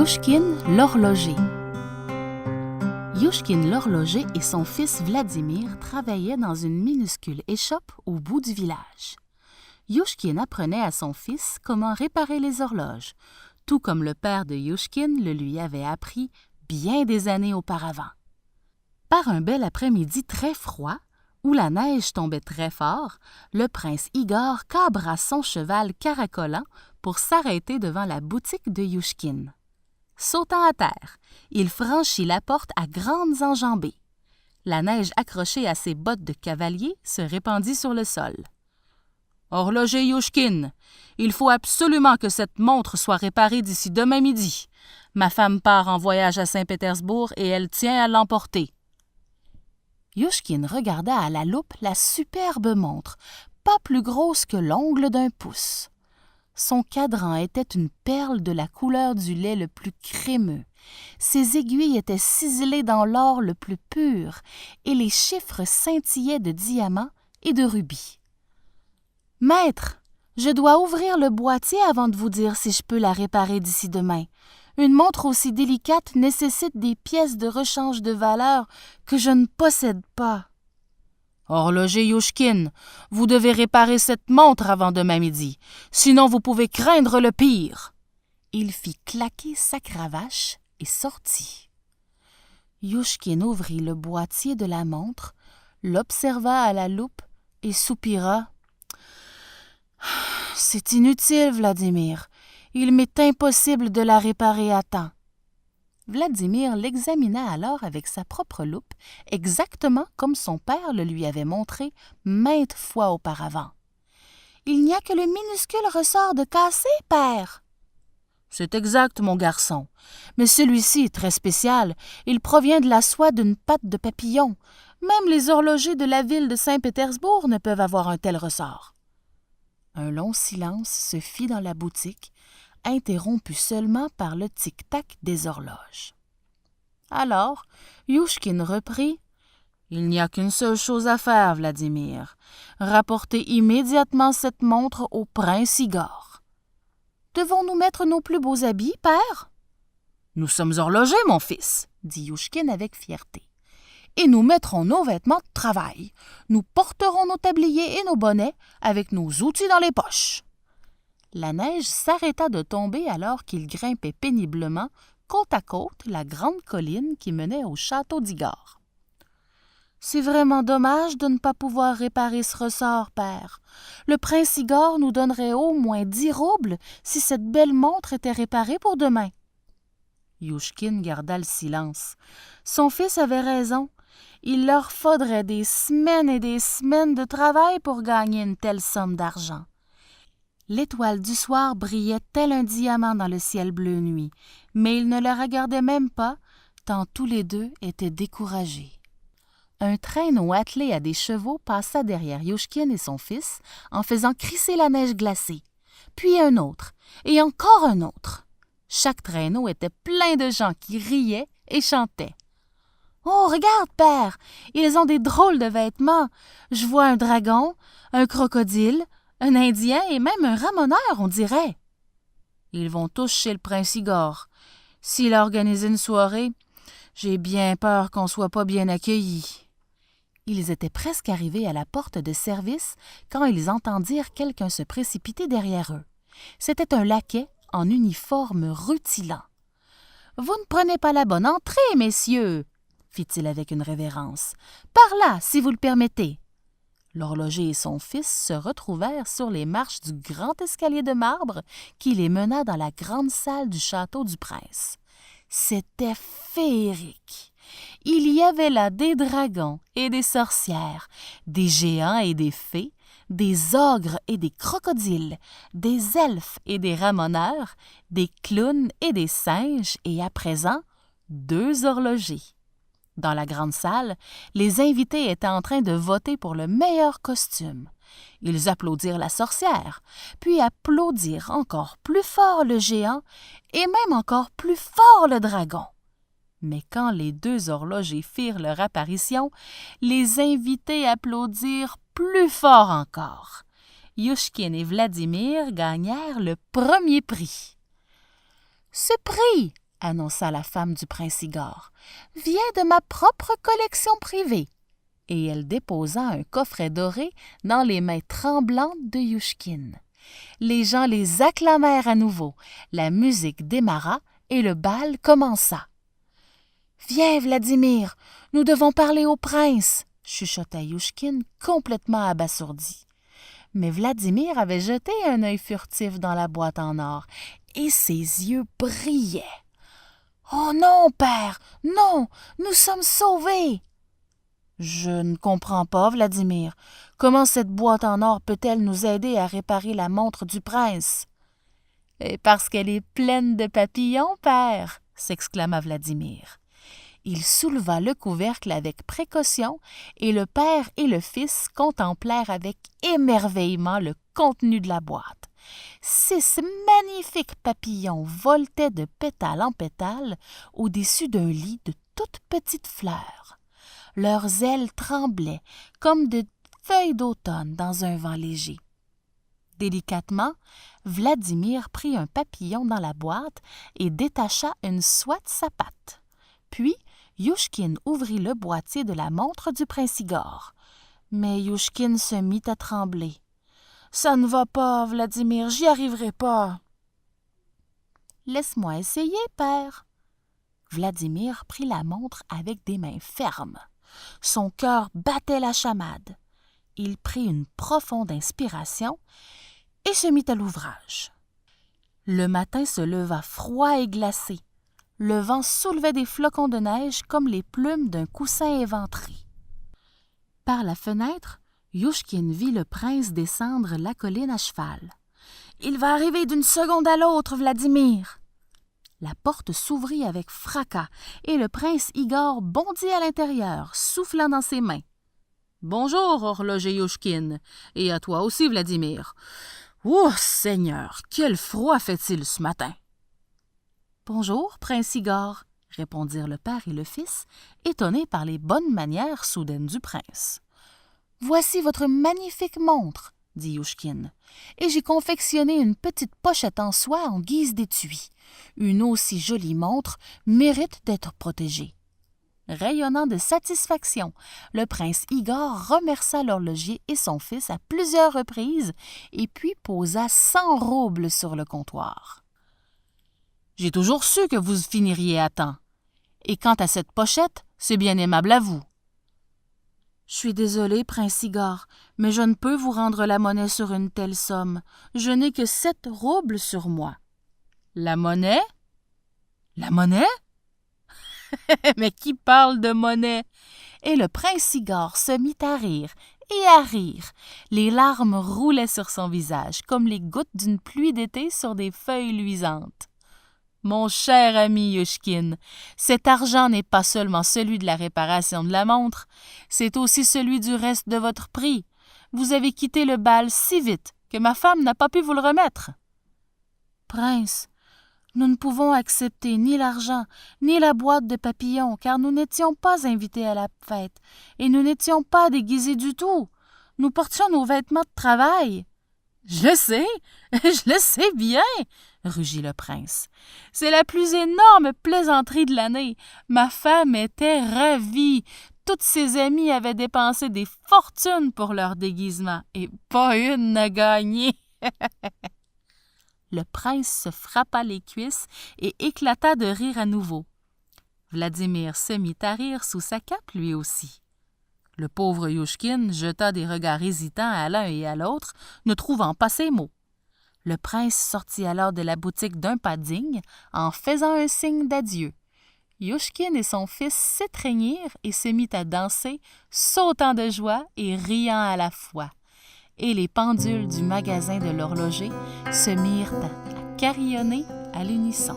Youchkine l'horloger. Youchkine l'horloger et son fils Vladimir travaillaient dans une minuscule échoppe au bout du village. Youchkine apprenait à son fils comment réparer les horloges, tout comme le père de Youchkine le lui avait appris bien des années auparavant. Par un bel après-midi très froid, où la neige tombait très fort, le prince Igor cabra son cheval caracolant pour s'arrêter devant la boutique de Youchkine. Sautant à terre, il franchit la porte à grandes enjambées. La neige accrochée à ses bottes de cavalier se répandit sur le sol. « Horloger Youchkine, il faut absolument que cette montre soit réparée d'ici demain midi. Ma femme part en voyage à Saint-Pétersbourg et elle tient à l'emporter. » Youchkine regarda à la loupe la superbe montre, pas plus grosse que l'ongle d'un pouce. Son cadran était une perle de la couleur du lait le plus crémeux. Ses aiguilles étaient ciselées dans l'or le plus pur et les chiffres scintillaient de diamants et de rubis. « Maître, je dois ouvrir le boîtier avant de vous dire si je peux la réparer d'ici demain. Une montre aussi délicate nécessite des pièces de rechange de valeur que je ne possède pas. »« Horloger Youchkine, vous devez réparer cette montre avant demain midi, sinon vous pouvez craindre le pire. » Il fit claquer sa cravache et sortit. Youchkine ouvrit le boîtier de la montre, l'observa à la loupe et soupira. « C'est inutile, Vladimir. Il m'est impossible de la réparer à temps. » Vladimir l'examina alors avec sa propre loupe, exactement comme son père le lui avait montré maintes fois auparavant. « Il n'y a que le minuscule ressort de cassé, père. »« C'est exact, mon garçon, mais celui-ci est très spécial. Il provient de la soie d'une patte de papillon. Même les horlogers de la ville de Saint-Pétersbourg ne peuvent avoir un tel ressort. » Un long silence se fit dans la boutique, interrompu seulement par le tic-tac des horloges. Alors, Youchkine reprit. « Il n'y a qu'une seule chose à faire, Vladimir. Rapporter immédiatement cette montre au prince Igor. »« Devons-nous mettre nos plus beaux habits, père? »« Nous sommes horlogers, mon fils, » dit Youchkine avec fierté. « Et nous mettrons nos vêtements de travail. Nous porterons nos tabliers et nos bonnets avec nos outils dans les poches. » La neige s'arrêta de tomber alors qu'ils grimpaient péniblement, côte à côte, la grande colline qui menait au château d'Igor. « C'est vraiment dommage de ne pas pouvoir réparer ce ressort, père. Le prince Igor nous donnerait au moins 10 roubles si cette belle montre était réparée pour demain. » Youchkine garda le silence. Son fils avait raison. Il leur faudrait des semaines et des semaines de travail pour gagner une telle somme d'argent. L'étoile du soir brillait tel un diamant dans le ciel bleu nuit, mais ils ne la regardaient même pas, tant tous les deux étaient découragés. Un traîneau attelé à des chevaux passa derrière Youchkine et son fils en faisant crisser la neige glacée, puis un autre, et encore un autre. Chaque traîneau était plein de gens qui riaient et chantaient. « Oh, regarde, père, ils ont des drôles de vêtements. Je vois un dragon, un crocodile, un Indien et même un ramoneur, on dirait. » Ils vont tous chez le prince Igor. S'il a organisé une soirée, j'ai bien peur qu'on soit pas bien accueillis. Ils étaient presque arrivés à la porte de service quand ils entendirent quelqu'un se précipiter derrière eux. C'était un laquais en uniforme rutilant. « Vous ne prenez pas la bonne entrée, messieurs, » fit-il avec une révérence. « Par là, si vous le permettez. » L'horloger et son fils se retrouvèrent sur les marches du grand escalier de marbre qui les mena dans la grande salle du château du prince. C'était féerique. Il y avait là des dragons et des sorcières, des géants et des fées, des ogres et des crocodiles, des elfes et des ramoneurs, des clowns et des singes, et à présent, 2 horlogers. Dans la grande salle, les invités étaient en train de voter pour le meilleur costume. Ils applaudirent la sorcière, puis applaudirent encore plus fort le géant et même encore plus fort le dragon. Mais quand les 2 horlogers firent leur apparition, les invités applaudirent plus fort encore. Youchkine et Vladimir gagnèrent le premier prix. « Ce prix, annonça la femme du prince Igor, vient de ma propre collection privée. Et elle déposa un coffret doré dans les mains tremblantes de Youchkine. Les gens les acclamèrent à nouveau, la musique démarra et le bal commença. « Viens, Vladimir, nous devons parler au prince !» chuchota Youchkine, complètement abasourdi. Mais Vladimir avait jeté un œil furtif dans la boîte en or, et ses yeux brillaient. « Oh non, père, non, nous sommes sauvés !»« Je ne comprends pas, Vladimir. Comment cette boîte en or peut-elle nous aider à réparer la montre du prince? »« Et parce qu'elle est pleine de papillons, père !» s'exclama Vladimir. Il souleva le couvercle avec précaution et le père et le fils contemplèrent avec émerveillement le contenu de la boîte. 6 magnifiques papillons voletaient de pétale en pétale au-dessus d'un lit de toutes petites fleurs. Leurs ailes tremblaient comme de feuilles d'automne dans un vent léger. Délicatement, Vladimir prit un papillon dans la boîte et détacha une soie de sa patte. Puis, Youchkine ouvrit le boîtier de la montre du prince Igor. Mais Youchkine se mit à trembler. « Ça ne va pas, Vladimir, j'y arriverai pas. »« Laisse-moi essayer, père. » Vladimir prit la montre avec des mains fermes. Son cœur battait la chamade. Il prit une profonde inspiration et se mit à l'ouvrage. Le matin se leva froid et glacé. Le vent soulevait des flocons de neige comme les plumes d'un coussin éventré. Par la fenêtre, Youchkine vit le prince descendre la colline à cheval. « Il va arriver d'une seconde à l'autre, Vladimir !» La porte s'ouvrit avec fracas et le prince Igor bondit à l'intérieur, soufflant dans ses mains. « Bonjour, horloger Youchkine, et à toi aussi, Vladimir. Oh, Seigneur, quel froid fait-il ce matin! » « Bonjour, prince Igor, » répondirent le père et le fils, étonnés par les bonnes manières soudaines du prince. « Voici votre magnifique montre, » dit Youchkine, « et j'ai confectionné une petite pochette en soie en guise d'étui. Une aussi jolie montre mérite d'être protégée. » Rayonnant de satisfaction, le prince Igor remercia l'horloger et son fils à plusieurs reprises et puis posa 100 roubles sur le comptoir. « J'ai toujours su que vous finiriez à temps. Et quant à cette pochette, c'est bien aimable à vous. »« Je suis désolé, prince Igor, mais je ne peux vous rendre la monnaie sur une telle somme. Je n'ai que 7 roubles sur moi. »« La monnaie? La monnaie? Mais qui parle de monnaie? » Et le prince Igor se mit à rire et à rire. Les larmes roulaient sur son visage, comme les gouttes d'une pluie d'été sur des feuilles luisantes. Mon cher ami Youchkine, cet argent n'est pas seulement celui de la réparation de la montre, c'est aussi celui du reste de votre prix. Vous avez quitté le bal si vite que ma femme n'a pas pu vous le remettre. Prince, nous ne pouvons accepter ni l'argent, ni la boîte de papillons, car nous n'étions pas invités à la fête, et nous n'étions pas déguisés du tout. Nous portions nos vêtements de travail. Je le sais bien, rugit le prince. C'est la plus énorme plaisanterie de l'année. Ma femme était ravie. Toutes ses amies avaient dépensé des fortunes pour leur déguisement, et pas une n'a gagné. Le prince se frappa les cuisses et éclata de rire à nouveau. Vladimir se mit à rire sous sa cape lui aussi. Le pauvre Youchkine jeta des regards hésitants à l'un et à l'autre, ne trouvant pas ses mots. Le prince sortit alors de la boutique d'un pas digne, en faisant un signe d'adieu. Youchkine et son fils s'étreignirent et se mit à danser, sautant de joie et riant à la fois. Et les pendules du magasin de l'horloger se mirent à carillonner à l'unisson.